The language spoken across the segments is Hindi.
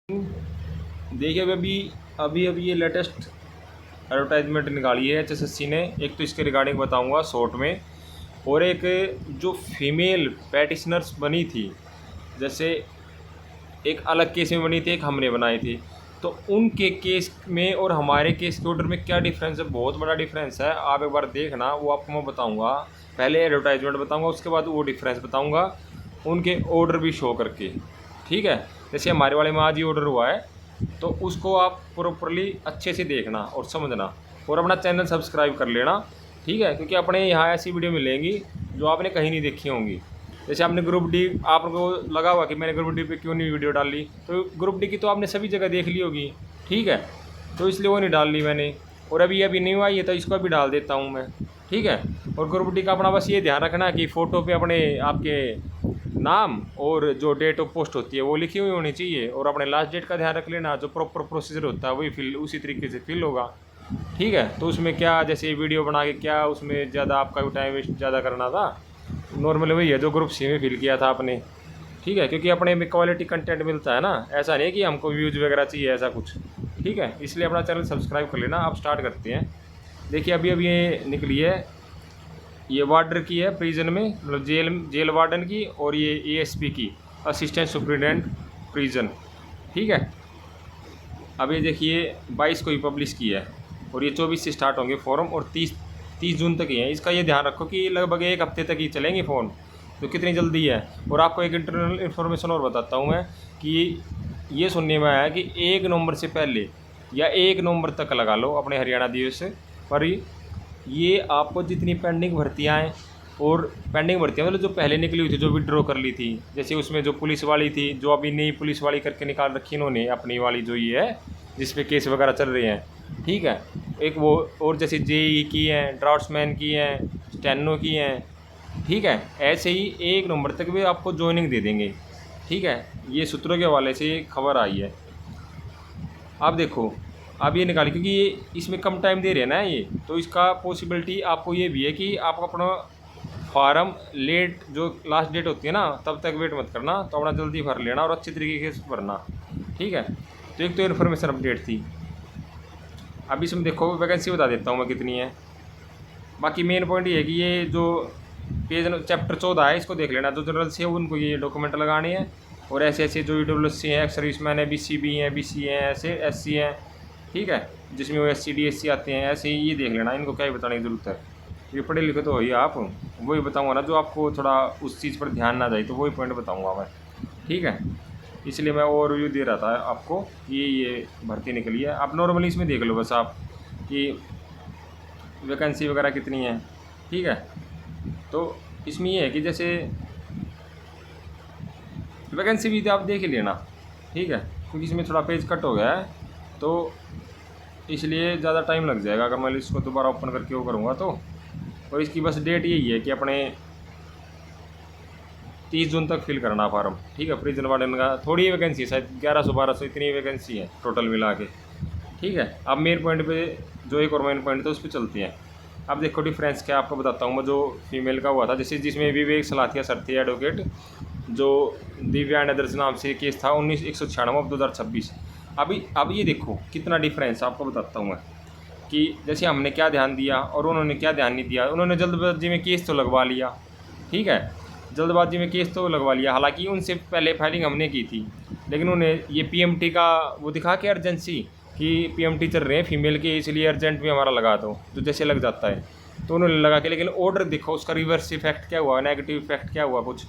देखिए अभी अभी अभी ये लेटेस्ट एडवर्टाइजमेंट निकाली है एचएसएससी ने। एक तो इसके रिगार्डिंग बताऊंगा शॉर्ट में, और एक जो फीमेल पैटिशनर्स बनी थी, जैसे एक अलग केस में बनी थी, एक हमने बनाई थी, तो उनके केस में और हमारे केस के ऑर्डर में क्या डिफरेंस है। बहुत बड़ा डिफरेंस है, आप एक बार देखना, वो आपको मैं बताऊंगा। पहले एडवर्टाइजमेंट बताऊंगा, उसके बाद वो डिफरेंस बताऊंगा उनके ऑर्डर भी शो करके। ठीक है, जैसे हमारे वाले में आज ही ऑर्डर हुआ है, तो उसको आप प्रॉपरली अच्छे से देखना और समझना, और अपना चैनल सब्सक्राइब कर लेना। ठीक है, क्योंकि अपने यहाँ ऐसी वीडियो मिलेंगी जो आपने कहीं नहीं देखी होंगी। जैसे आपने ग्रुप डी, आपको लगा हुआ कि मैंने ग्रुप डी पे क्यों नहीं वीडियो डाल ली, तो ग्रुप डी की तो आपने सभी जगह देख ली होगी। ठीक है, तो इसलिए वो नहीं डाल ली मैंने, और अभी अभी न्यू आई है तो इसको भी डाल देता हूँ मैं। ठीक है, और ग्रुप डी का अपना बस ये ध्यान रखना कि फ़ोटो पे अपने आपके नाम और जो डेट ऑफ पोस्ट होती है वो लिखी हुई होनी चाहिए, और अपने लास्ट डेट का ध्यान रख लेना। जो प्रॉपर प्रोसीजर होता है वही फिल उसी तरीके से फिल होगा। ठीक है, तो उसमें क्या, जैसे वीडियो बना के क्या उसमें ज़्यादा आपका टाइम वेस्ट ज़्यादा करना था, नॉर्मली वही है जो ग्रुप सी में फिल किया था आपने। ठीक है, क्योंकि अपने में क्वालिटी कंटेंट मिलता है ना, ऐसा नहीं कि हमको व्यूज़ वगैरह चाहिए ऐसा कुछ। ठीक है, इसलिए अपना चैनल सब्सक्राइब कर लेना। आप स्टार्ट करते हैं। देखिए अभी अभी ये निकली है, ये वार्डर की है प्रिजन में, मतलब जेल वार्डन की, और ये एएसपी की, असिस्टेंट सुप्रिटेंडेंट प्रिजन। ठीक है, अब ये देखिए 22 को ही पब्लिश किया है, और ये 24 से स्टार्ट होंगे फॉर्म, और 30 जून तक ही है। इसका ये ध्यान रखो कि लगभग एक हफ्ते तक ही चलेंगे फ़ोन, तो कितनी जल्दी है। और आपको एक इंटरनल इन्फॉर्मेशन और बताता हूँ मैं, कि ये सुनने में आया है कि 1 नवंबर से पहले या 1 नवंबर तक लगा लो अपने हरियाणा दिवस पर, ये आपको जितनी पेंडिंग भर्तियाँ हैं, और पेंडिंग भर्तियाँ मतलब जो पहले निकली हुई थी, जो विड्रॉ कर ली थी, जैसे उसमें जो पुलिस वाली थी, जो अभी नई पुलिस वाली करके निकाल रखी इन्होंने अपनी वाली, जो ये है जिस पे केस वगैरह चल रहे हैं। ठीक है, एक वो, और जैसे जेई की हैं, ड्राफ्ट्समैन की हैं, स्टेनो की हैं। ठीक है, ऐसे ही 1 नवंबर तक भी आपको ज्वाइनिंग दे देंगे। ठीक है, ये सूत्रों के हवाले से खबर आई है। आप देखो, अब ये निकाली, क्योंकि ये इसमें कम टाइम दे रहे हैं ना ये, तो इसका पॉसिबिलिटी आपको ये भी है कि आप अपना फार्म लेट, जो लास्ट डेट होती है ना, तब तक वेट मत करना, तो अपना जल्दी भर लेना और अच्छी तरीके से भरना। ठीक है, तो एक तो इन्फॉर्मेशन अपडेट थी। अब इसमें देखो वैकेंसी बता देता हूँ मैं कितनी है। बाकी मेन पॉइंट ये है कि ये जो पेज चैप्टर 14 है, इसको देख लेना। जो जनरल से है उनको ये डॉक्यूमेंट लगाने हैं, और ऐसे ऐसे जो EWS हैं, एक्स सर्विसमैन है, BCB हैं, BC हैं, ऐसे SC हैं। ठीक है, जिसमें वो SC DSC आते हैं, ऐसे ही ये देख लेना। इनको क्या ही बताने की ज़रूरत है, ये पढ़े लिखे तो हो ही आप। वही बताऊँगा ना जो आपको थोड़ा उस चीज़ पर ध्यान ना जाए, तो वही पॉइंट बताऊँगा मैं। ठीक है, इसलिए मैं ओवरव्यू दे रहा था आपको। ये भर्ती निकली है, आप नॉर्मली इसमें देख लो बस आप कि वैकेंसी वगैरह कितनी है। ठीक है, तो इसमें ये है कि जैसे वैकेंसी भी आप देख ही लेना। ठीक है, क्योंकि इसमें थोड़ा पेज कट हो गया है, तो इसलिए ज़्यादा टाइम लग जाएगा अगर मैं इसको दोबारा ओपन करके वो करूँगा तो। और इसकी बस डेट यही है कि अपने 30 जून तक फिल करना फार्म। ठीक है, प्रिजन वार्डन का थोड़ी वैकेंसी है, शायद 1100-1200 इतनी वैकेंसी है टोटल मिला के। ठीक है, अब मेन पॉइंट पे जो एक और मेन पॉइंट था उस पर चलते हैं। अब देखो डिफरेंस क्या आपको बताता हूँ मैं। जो फीमेल का हुआ था, जैसे जिसमें विवेक सलाथिया सर थे एडवोकेट, जो दिव्या एंड अदर्स नाम से केस था 19/196/2026। अब ये देखो कितना डिफरेंस आपको बताता हूँ मैं, कि जैसे हमने क्या ध्यान दिया और उन्होंने क्या ध्यान नहीं दिया। उन्होंने जल्दबाजी में केस तो लगवा लिया। ठीक है, जल्दबाजी में केस तो लगवा लिया, हालांकि उनसे पहले फाइलिंग हमने की थी, लेकिन उन्हें ये PMT का वो दिखा के अर्जेंसी कि PMT चल रहे हैं फीमेल के, इसलिए अर्जेंट भी हमारा लगा दो, तो जैसे लग जाता है, तो उन्होंने लगा के। लेकिन ऑर्डर देखो उसका रिवर्स इफेक्ट क्या हुआ, नेगेटिव इफेक्ट क्या हुआ कुछ।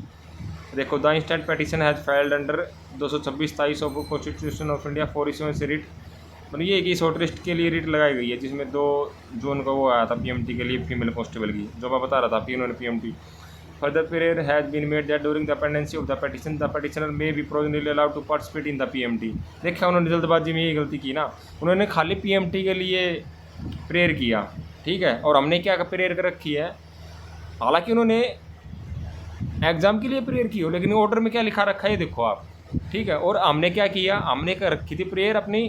देखो, the instant petition has filed under 226/23 of constitution of India for issuance writ. मतलब ये कि शॉर्ट लिस्ट के लिए रिट लगाई गई है, जिसमें 2 जून को वो आया था PMT के लिए फीमेल कांस्टेबल की, जो मैं बता रहा था उन्होंने PMT। Further period has been made that during the pendency of the petition the petitioner may be provisionally allowed to participate in the PMT। देखा, उन्होंने जल्दबाजी में ये गलती की ना, उन्होंने खाली PMT के लिए प्रेयर किया। ठीक है, और हमने क्या प्रेयर कर रखी है, हालांकि उन्होंने एग्ज़ाम के लिए प्रेयर की हो, लेकिन ऑर्डर में क्या लिखा रखा है देखो आप। ठीक है, और हमने क्या किया, हमने कर रखी थी प्रेयर अपनी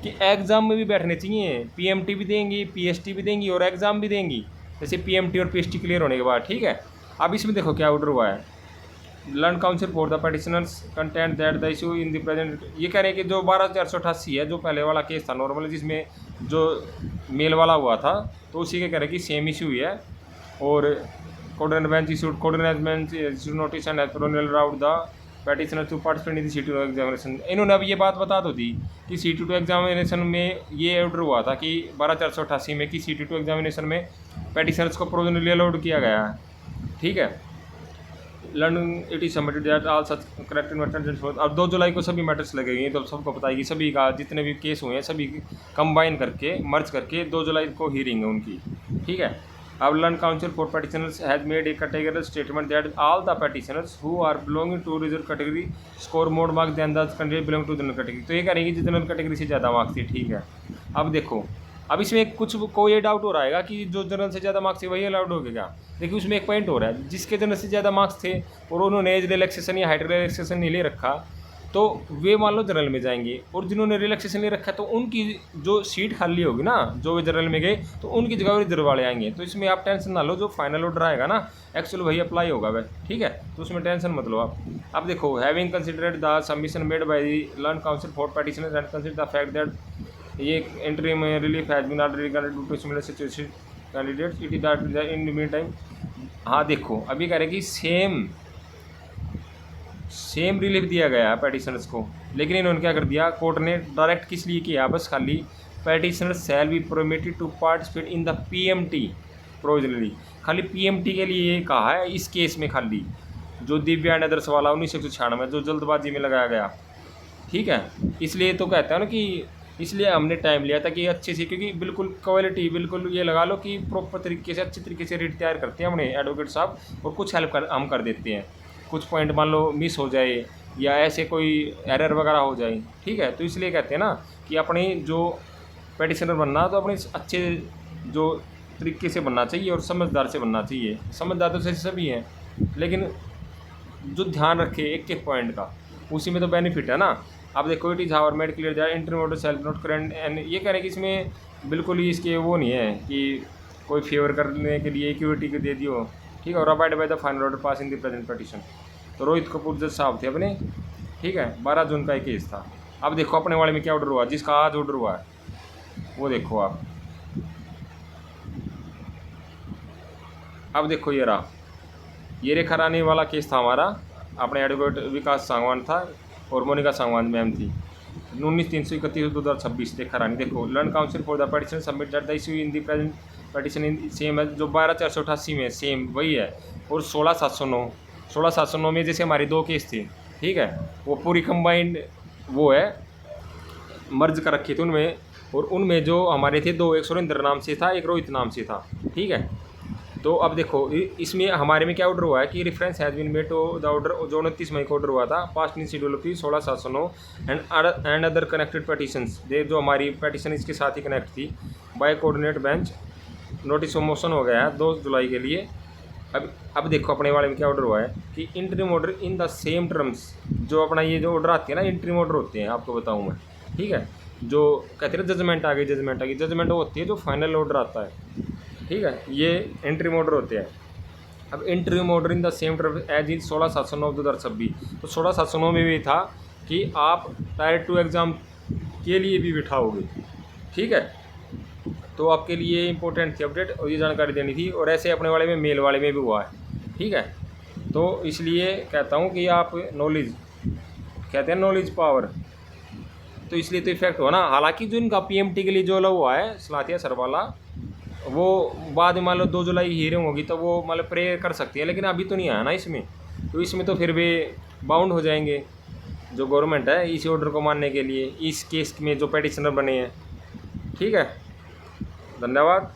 कि एग्ज़ाम में भी बैठने चाहिए, PMT भी देंगी, PST भी देंगी और एग्ज़ाम भी देंगी, जैसे PMT और PST क्लियर होने के बाद। ठीक है, अब इसमें देखो क्या ऑर्डर हुआ है। Learn counsel for the petitioners content that the issue in the present, ये कह रहे हैं कि जो 12,488 है जो पहले वाला केस था नॉर्मल जिसमें जो मेल वाला हुआ था, तो उसी के कह रहे हैं कि सेम इशू ही है। और coordinate bench issued notice and as route the petitioner to participate in C2 examination. इन्होंने अब ये बात बता दो दी कि C2 एग्जामिनेशन में ये ऑर्डर हुआ था कि 12,488 में कि C2 एग्जामिनेशन में पेटिशनर्स को प्रोविजनली अलाउड किया गया है, ठीक है। Learn it is submitted that all such correct matters. अब 2 जुलाई को सभी मैटर्स लगेंगे, तो सबको बताएगी सभी का जितने भी केस हुए हैं सभी कंबाइन करके मर्ज करके 2 जुलाई को हियरिंग है उनकी, ठीक है। अब learned counsel for petitioners has made a categorical statement that all the petitioners who are belonging to reserve category score more marks than the candidate belong to general category. तो ये करेंगे कि जनरल कैटेगरी से ज़्यादा मार्क्स थे, ठीक है। अब देखो, अब इसमें कुछ को ये डाउट हो रहा है कि जो जनरल से ज़्यादा मार्क्स थे वही अलाउड हो गया। देखिए उसमें एक पॉइंट हो रहा है, जिसके जनरल से ज़्यादा मार्क्स थे और उन्होंने एज रिलैक्सेशन या हाइट रिलैक्सेशन नहीं ले रखा, तो वे मान लो जनरल में जाएंगे। और जिन्होंने रिलैक्सेशन ले रखा है तो उनकी जो सीट खाली होगी ना, जो वे जनरल में गए तो उनकी जगह रिजर्व वाले आएंगे। तो इसमें आप टेंशन ना लो, जो फाइनल ऑर्डर आएगा ना एक्चुअल वही अप्लाई होगा वह, ठीक है। तो उसमें टेंशन मत लो आप। अब देखो, having considered the submission made by the learned counsel for petitioners and consider the fact that ये एंट्री में relief has been already granted to similar situation candidates it is that in the mean time. हाँ देखो, अभी कह रहे कि सेम रिलीफ दिया गया है पेटिशनर्स को, लेकिन इन्होंने क्या कर दिया, कोर्ट ने डायरेक्ट किस लिए किया, बस खाली petitioners shall be permitted to participate in the PMT provisionally, खाली PMT के लिए ये कहा है इस केस में, खाली जो दिव्या एंड अदर्स वाला 1996 जो जल्दबाजी में लगाया गया, ठीक है। इसलिए तो कहते हैं ना कि इसलिए हमने टाइम लिया था कि अच्छे से, क्योंकि बिल्कुल क्वालिटी बिल्कुल ये लगा लो कि प्रॉपर तरीके से अच्छे तरीके से रीड तैयार करते हैं हमने एडवोकेट साहब, और कुछ हेल्प हम कर देते हैं। कुछ पॉइंट मान लो मिस हो जाए या ऐसे कोई एरर वगैरह हो जाए, ठीक है। तो इसलिए कहते हैं ना कि अपनी जो पेटिशनर बनना तो अपने अच्छे जो तरीके से बनना चाहिए और समझदार से बनना चाहिए। समझदार तो सभी हैं, लेकिन जो ध्यान रखे एक एक पॉइंट का, उसी में तो बेनिफिट है ना। अब देखो, it is however made clear that interview order self not current and ये कह रहे हैं कि इसमें बिल्कुल ही इसके वो नहीं है कि कोई फेवर करने के लिए इक्विटी को दे दियो, ठीक है। और abide by the final order pass in the present petition. तो रोहित कपूर जज साहब थे अपने, ठीक है, 12 जून का एक केस था। अब देखो अपने वाले में क्या ऑर्डर हुआ, जिसका आज ऑर्डर हुआ है वो देखो आप। अब देखो, ये रहा, ये रेखा रानी वाला केस था हमारा, अपने एडवोकेट विकास सांगवान था और मोनिका सांगवान मैम थी। 19/331/2026 रेखा रानी। देखो, learn counsel for the petition submit that the issue in the present petition in same है, जो 12,488 में सेम वही है। और 16,709 में जैसे हमारी 2 केस थे, ठीक है, वो पूरी कंबाइंड वो है, मर्ज कर रखे थे उनमें। और उनमें जो हमारे थे 2, एक सुरेंद्र नाम से था, एक रोहित नाम से था, ठीक है। तो अब देखो, इसमें हमारे में क्या ऑर्डर हुआ है कि reference has been made to the order जो 29 मई को ऑर्डर हुआ था, passed in schedule of 16,709 and other connected petitions, जो हमारी पेटिशन इसके साथ ही कनेक्ट थी, by coordinate bench. Notice of motion हो गया है 2 जुलाई के लिए। अब देखो अपने वाले में क्या ऑर्डर हुआ है कि interim order in the same terms, जो अपना ये जो ऑर्डर आती है ना, इंटरिम ऑर्डर होते हैं, आपको बताऊँ मैं, ठीक है। जो कहते हैं जजमेंट आ गई, जजमेंट वो होती है जो फाइनल ऑर्डर आता है, ठीक है, ये इंटरिम ऑर्डर होते हैं। अब interim order in the same term as in 16/709/2026। तो 16/709 में भी था कि आप टायर 2 एग्ज़ाम के लिए भी बिठाओगे, ठीक है। तो आपके लिए इंपॉर्टेंट थी अपडेट और ये जानकारी देनी थी। और ऐसे अपने वाले में मेल वाले में भी हुआ है, ठीक है। तो इसलिए कहता हूँ कि आप नॉलेज, कहते हैं नॉलेज पावर, तो इसलिए तो इफेक्ट हुआ ना। हालांकि जो इनका PMT के लिए जो लगा हुआ है सलातिया सर वाला, वो बाद में मान लो 2 जुलाई हियरिंग होगी तो वो मतलब प्रे कर सकती है, लेकिन अभी तो नहीं आया ना इसमें। तो इसमें तो फिर भी बाउंड हो जाएंगे जो गवर्नमेंट है इस ऑर्डर को मानने के लिए, इस केस में जो पेटिशनर बने हैं, ठीक है। धन्यवाद।